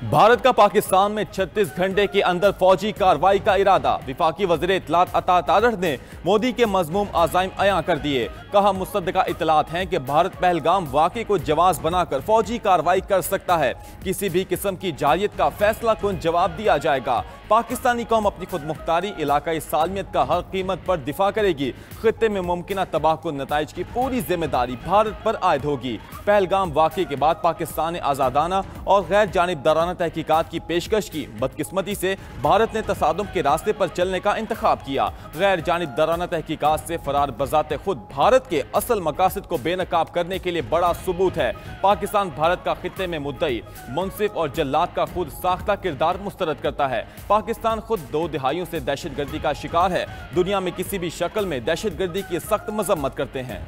भारत का पाकिस्तान में 36 घंटे के अंदर फौजी कार्रवाई का इरादा। विफाकी वज़ीर इत्तलात अता तारड़ ने मोदी के मज़मूम आज़ाइम अयां कर दिए। कहा, मुसद्दका इत्तलात हैं कि भारत पहलगाम वाक़े को जवाज़ बनाकर फौजी कार्रवाई कर सकता है। किसी भी किस्म की जारियत का फैसला कुन जवाब दिया जाएगा। पाकिस्तानी कौम अपनी खुद मुख्तारी, इलाकाई सालमियत का हर कीमत पर दिफा करेगी। खित्ते में मुमकिन तबाहकुन नताइज की पूरी जिम्मेदारी भारत पर आयद होगी। पहलगाम वाक़े के बाद पाकिस्तान ने आज़ादाना और गैर जानिबदाराना तहकीकात की पेशकश की। बदकिस्मती से भारत ने तसादुम के रास्ते पर चलने का इंतखाब किया। गैर जानिबदाराना तहकीकात से फरार बजाते खुद भारत के असल मकासद को बेनकाब करने के लिए बड़ा सबूत है। पाकिस्तान भारत का खित्ते में मुद्दई, मुनसिफ और जल्लाद का खुद साख्ता किरदार मुस्तरद करता है। पाकिस्तान खुद 2 दहाइयों से दहशतगर्दी का शिकार है। दुनिया में किसी भी शक्ल में दहशतगर्दी की सख्त मजम्मत करते हैं।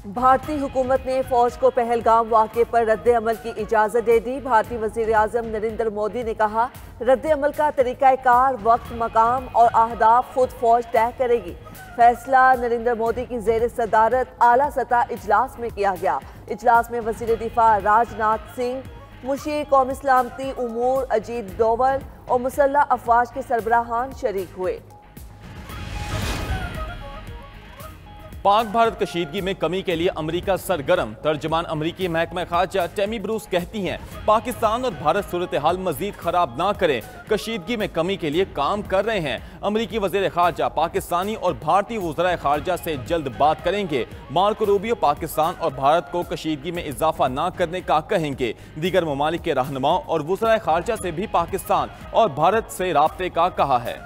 भारतीय हुकूमत ने फौज को पहलगाम वाक़े पर रद्द अमल की इजाज़त दे दी। भारतीय वज़ीर आज़म नरेंद्र मोदी ने कहा, रद्द अमल का तरीक़ाकार, वक्त, मकाम और अहदाफ खुद फौज तय करेगी। फैसला नरेंद्र मोदी की ज़ेर सदारत आला सतह इजलास में किया गया। इजलास में वज़ीर दिफा राजनाथ सिंह, मुशीर कौमी सलामती उमूर अजीत डोवल और मुसल्लह अफवाज के सरबराहान शरीक हुए। पाक भारत कशीदगी में कमी के लिए अमरीका सरगर्म। तर्जमान अमरीकी महकमा खारजा टेमी ब्रूस कहती हैं, पाकिस्तान और भारत सूरत हाल मजीद खराब ना करें, कशीदगी में कमी के लिए काम कर रहे हैं। अमरीकी वज़ीर खारजा पाकिस्तानी और भारतीय वज़राए खारजा से जल्द बात करेंगे। मार्को रूबियो पाकिस्तान और भारत को कशीदगी में इजाफा ना करने का कहेंगे। दीगर ममालिक के रहनुमाओं और वज़राए खारजा से भी पाकिस्तान और भारत से राब्ते का कहा है।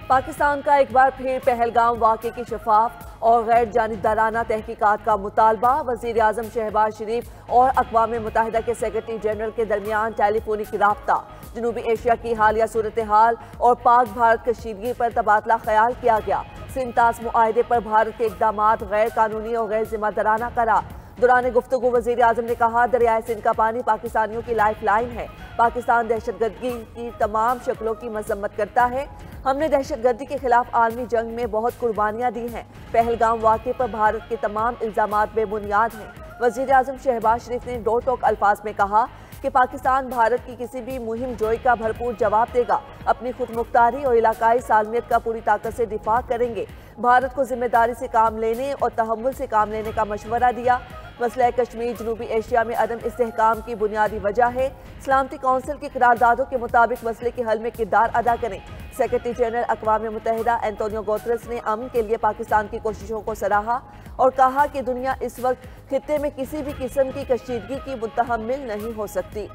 पाकिस्तान का एक बार फिर पहलगाम वाक़े की शफाफ और गैर जानिबदाराना तहकीकात का मुतालबा। वज़ीर आज़म शहबाज शरीफ और अक़वाम मुत्तहिदा के सेक्रेटरी जनरल के दरमियान टेलीफोनिक राब्ता, जनूबी एशिया की हालिया सूरत हाल और पाक भारत कशीदगी पर तबादला ख्याल किया गया। सिंतास मुआहदे पर भारत के इक़दामात गैर कानूनी और गैर जिम्मेदाराना करार। दौरान गुफ्तगू वज़ीर आज़म ने कहा, दरियाए सिंध का पानी पाकिस्तानियों की लाइफ लाइन है। पाकिस्तान दहशतगर्दी की तमाम शक्लों की मजम्मत करता है। हमने दहशतगर्दी के खिलाफ आलमी जंग में बहुत कुर्बानियाँ दी हैं। पहलगाम वाक़े पर भारत के तमाम इल्ज़ामात बेबुनियाद हैं। वज़ीर आज़म शहबाज शरीफ ने दो टोक अल्फाज में कहा कि पाकिस्तान भारत की किसी भी मुहिम जोई का भरपूर जवाब देगा। अपनी खुद मुख्तारी और इलाकाई सालमियत का पूरी ताकत से दिफा करेंगे। भारत को जिम्मेदारी से काम लेने और तहम्मुल से काम लेने का मशवरा दिया। मसला कश्मीर जनूबी एशिया में अदम इस्तेहकाम की बुनियादी वजह है। सलामती कौंसिल की करारदादों के मुताबिक मसले के हल में किरदार अदा करें। सेक्रेटरी जनरल अक़वाम मुत्तहिदा एंटोनियो गुतेरेस ने अमन के लिए पाकिस्तान की कोशिशों को सराहा और कहा कि दुनिया इस वक्त खित्ते में किसी भी किस्म की कशीदगी की मुतहम्मिल नहीं हो सकती।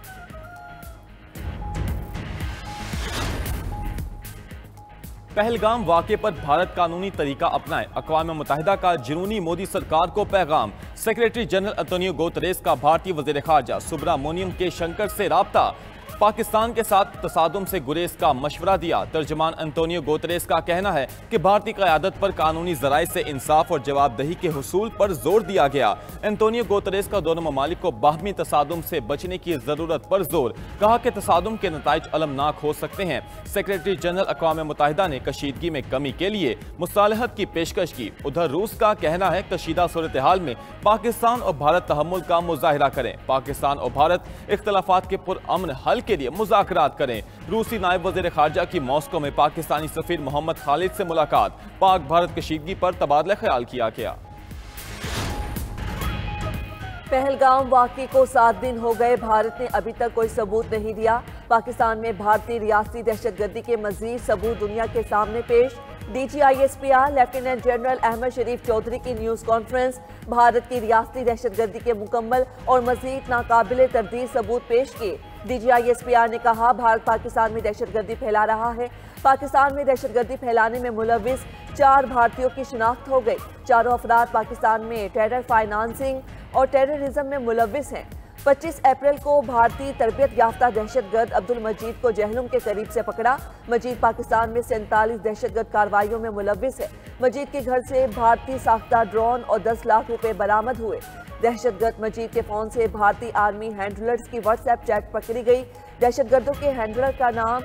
पहलगाम वाक़े पर भारत कानूनी तरीका अपनाए, अक़वाम मुत्तहिदा का जुनूनी मोदी सरकार को पैगाम। सेक्रेटरी जनरल एंटोनियो गुतेरेस का भारतीय वज़ीर ख़ारजा सुब्रमण्यम के शंकर से राब्ता। पाकिस्तान के साथ तसादुम से गुरेज का मशवरा दिया। तर्जमान एंटोनियो गुतेरेस का कहना है कि भारतीय क़यादत पर कानूनी ज़राए से इंसाफ और जवाबदही के हुसूल पर जोर दिया गया। एंटोनियो गुतेरेस का दोनों ममालिक को बाहमी तसादुम से बचने की ज़रूरत पर जोर। कहा कि तसादुम के नताइज अलमनाक हो सकते हैं। सेक्रेटरी जनरल अक़वाम मुत्तहिदा ने कशीदगी में कमी के लिए मुसालहत की पेशकश की। उधर रूस का कहना है कशीदा सूरत हाल में पाकिस्तान और भारत तहम्मुल का मुजाहिरा करें। पाकिस्तान और भारत इख्तलाफात के पुरअमन हल के लिए मुज़ाकरात करें। रूसी नायब वज़ीर ख़ारजा की मॉस्को में पाकिस्तानी सफ़ीर मोहम्मद खालिद से मुलाकात। पाक भारत कशीदगी पर तबादला ख्याल किया गया। पहलगाम वाक़े को 7 दिन हो गए, भारत ने अभी तक कोई सबूत नहीं दिया। पाकिस्तान में भारतीय रियासती दहशतगर्दी के मज़ीद सबूत दुनिया के सामने पेश। DGISPR लेफ्टिनेंट जनरल अहमद शरीफ चौधरी की न्यूज़ कॉन्फ्रेंस। भारत की रियासती दहशतगर्दी के मुकम्मल और मज़ीद नाकाबिले तरदीद सबूत पेश किए। DGISPR ने कहा, भारत पाकिस्तान में दहशतगर्दी फैला रहा है। पाकिस्तान में दहशतगर्दी फैलाने में मुलविस 4 भारतीयों की शिनाख्त हो गई। चारों अफराद पाकिस्तान में टेरर फाइनेंसिंग और टेररिज्म में मुलविस हैं। 25 अप्रैल को भारतीय तरबियत याफ्ता दहशतगर्द अब्दुल मजीद को जहलुम के करीब से पकड़ा। मजीद पाकिस्तान में 47 दहशतगर्द कार्रवाइयों में मुलविस है। मजीद के घर से भारतीय साख्ता ड्रोन और 10 लाख रुपए बरामद हुए। दहशतगर्द मजीद के फोन से भारतीय आर्मी हैंडलर्स की व्हाट्सएप चैट पकड़ी गई। दहशतगर्दों के हैंडलर का नाम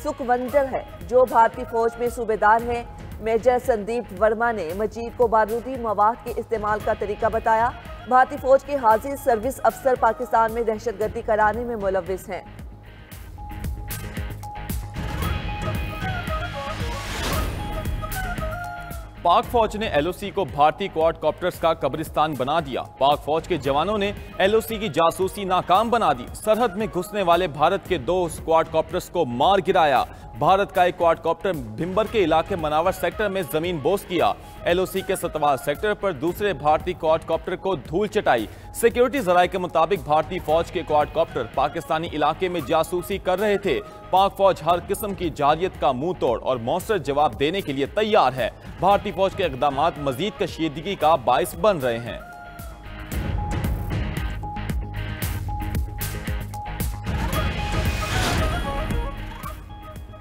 सुखवंदर है, जो भारतीय फौज में सूबेदार है। मेजर संदीप वर्मा ने मजीद को बारूदी मवाद के इस्तेमाल का तरीका बताया। भारतीय फौज के हाजिर सर्विस अफसर पाकिस्तान में दहशतगर्दी कराने में मुलव्विस हैं। पाक फौज ने एलओसी को भारतीय क्वाडकॉप्टर्स का कब्रिस्तान बना दिया। पाक फौज के जवानों ने एलओसी की जासूसी नाकाम बना दी। सरहद में घुसने वाले भारत के 2 क्वाडकॉप्टर्स को मार गिराया। भारत का एक क्वाडकॉप्टर भिंबर के इलाके मनावर सेक्टर में जमीन बोस किया। एलओसी के सतवार सेक्टर पर दूसरे भारतीय क्वाडकॉप्टर को धूल चटाई। सिक्योरिटी जराये के मुताबिक भारतीय फौज के क्वाडकॉप्टर पाकिस्तानी इलाके में जासूसी कर रहे थे। पाक फौज हर किस्म की जालियत का मुंह तोड़ और मौसर जवाब देने के लिए तैयार है। भारतीय फौज के इक़दामात मजीद कशीदगी का बाइस बन रहे हैं।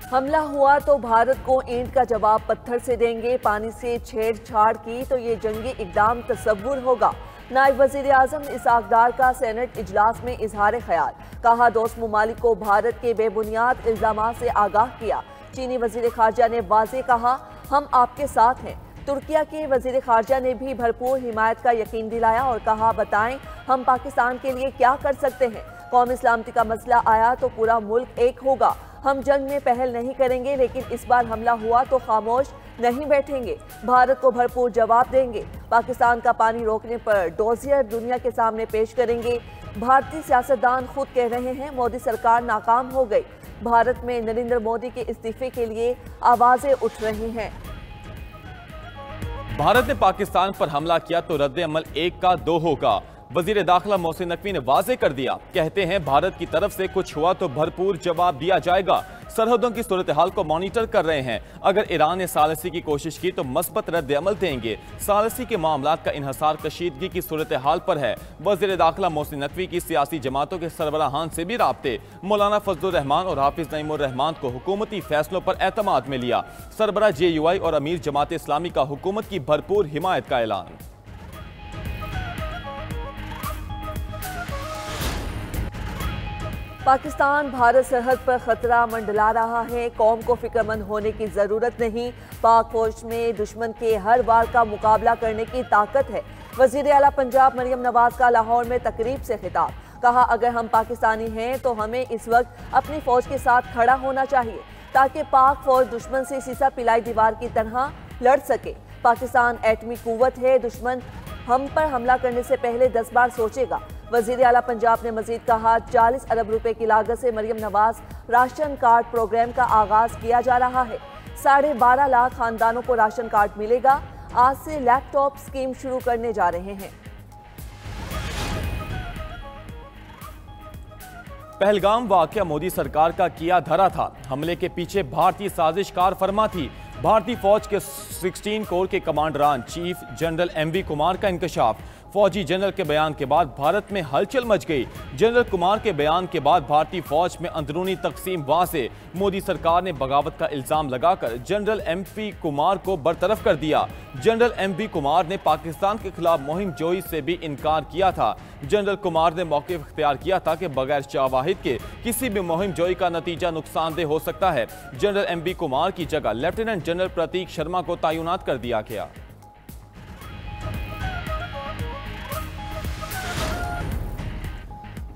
हमला हुआ तो भारत को ईंट का जवाब पत्थर से देंगे। पानी से छेड़छाड़ की तो ये जंगी इकदाम तस्वुर होगा। नायब वजीर आजम इसहाक डार का सेनेट इजलास में इजहार ख्याल। कहा, दोस्त ममालिक को भारत के बेबुनियाद इल्जामात से आगाह किया। चीनी वजीर खारजा ने वाज़ेह कहा, हम आपके साथ हैं। तुर्किया के वजीर खारजा ने भी भरपूर हिमायत का यकीन दिलाया और कहा, बताएं हम पाकिस्तान के लिए क्या कर सकते हैं। कौमी सलामती का मसला आया तो पूरा मुल्क एक होगा। हम जंग में पहल नहीं करेंगे, लेकिन इस बार हमला हुआ तो खामोश नहीं बैठेंगे। भारत को भरपूर जवाब देंगे। पाकिस्तान का पानी रोकने पर डोजियर दुनिया के सामने पेश करेंगे। भारतीय सियासतदान खुद कह रहे हैं मोदी सरकार नाकाम हो गई। भारत में नरेंद्र मोदी के इस्तीफे के लिए आवाजें उठ रही हैं। भारत ने पाकिस्तान पर हमला किया तो रद्द अमल 1 का 2 होगा। वजीर दाखिला मोहसिन नकवी ने वाजे कर दिया। कहते हैं भारत की तरफ से कुछ हुआ तो भरपूर जवाब दिया जाएगा। सरहदों की सूरत हाल को मॉनिटर कर रहे हैं। अगर ईरान ने सालसी की कोशिश की तो मस्बत रद्द अमल देंगे। सालसी के मामलात का इन्हसार कशीदगी की सूरत हाल पर है। वजीर दाखिला मोहसिन नकवी की सियासी जमातों के सरबराहान से भी राब्ते। मौलाना फजलुर रहमान और हाफिज नईमुर रहमान को हुकूमती फैसलों पर एतमाद में लिया। सरबराह JUI और अमीर जमात इस्लामी का हुकूमत की भरपूर हिमायत का ऐलान। पाकिस्तान भारत सरहद पर खतरा मंडला रहा है। कौम को फिक्रमंद होने की जरूरत नहीं। पाक फौज में दुश्मन के हर वार का मुकाबला करने की ताकत है। वजीर आला पंजाब मरियम नवाज का लाहौर में तकरीब से खिताब। कहा, अगर हम पाकिस्तानी हैं तो हमें इस वक्त अपनी फौज के साथ खड़ा होना चाहिए ताकि पाक फौज दुश्मन से सीसा पिलाई दीवार की तरह लड़ सके। पाकिस्तान एटमी कुव्वत है। दुश्मन हम पर हमला करने से पहले 10 बार सोचेगा। वजीर आला पंजाब ने मजीद कहा, 40 अरब रुपए की लागत से Maryam Nawaz ration card program का आगाज किया जा रहा है। 12.5 लाख खानदानों को राशन कार्ड मिलेगा। आज से लैपटॉप स्कीम शुरू करने जा रहे हैं। पहलगाम वाकया मोदी सरकार का किया धरा था। हमले के पीछे भारतीय साजिशकार फरमा थी। भारतीय फौज के 16 कोर के कमांडरान चीफ जनरल MV कुमार का इंकशाफ। फौजी जनरल के बयान के बाद भारत में हलचल मच गई। जनरल कुमार के बयान के बाद भारतीय फौज में अंदरूनी तकसीम वाज़े। मोदी सरकार ने बगावत का इल्जाम लगाकर जनरल MV कुमार को बरतरफ कर दिया। जनरल MV कुमार ने पाकिस्तान के खिलाफ मुहिम जोई से भी इनकार किया था। जनरल कुमार ने मौक़िफ़ इख्तियार किया था कि बगैर शावाहिद के किसी भी मुहिम जोई का नतीजा नुकसानदेह हो सकता है। जनरल MV कुमार की जगह लेफ्टिनेंट जनरल प्रतीक शर्मा को तैनात कर दिया गया।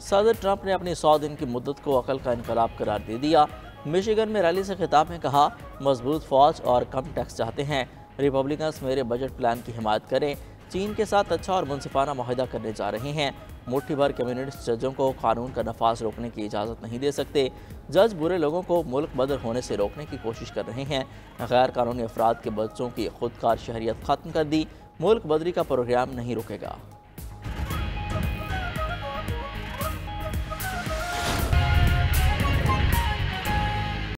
सदर ट्रंप ने अपनी 100 दिन की मुद्दत को अकल का इनकलाब करार दे दिया। मिशिगन में रैली से खिताब में कहा, मजबूत फौज और कम टैक्स चाहते हैं। रिपब्लिकन्स मेरे बजट प्लान की हिमायत करें। चीन के साथ अच्छा और मुनसिफाना मुआहदा करने जा रहे हैं। मुट्ठी भर कम्युनिस्ट जजों को कानून का नफाज रोकने की इजाज़त नहीं दे सकते। जज बुरे लोगों को मुल्क बदर होने से रोकने की कोशिश कर रहे हैं। गैर कानूनी अफराद के बच्चों की खुदकार शहरियत खत्म कर दी। मुल्क बदरी का प्रोग्राम नहीं रुकेगा।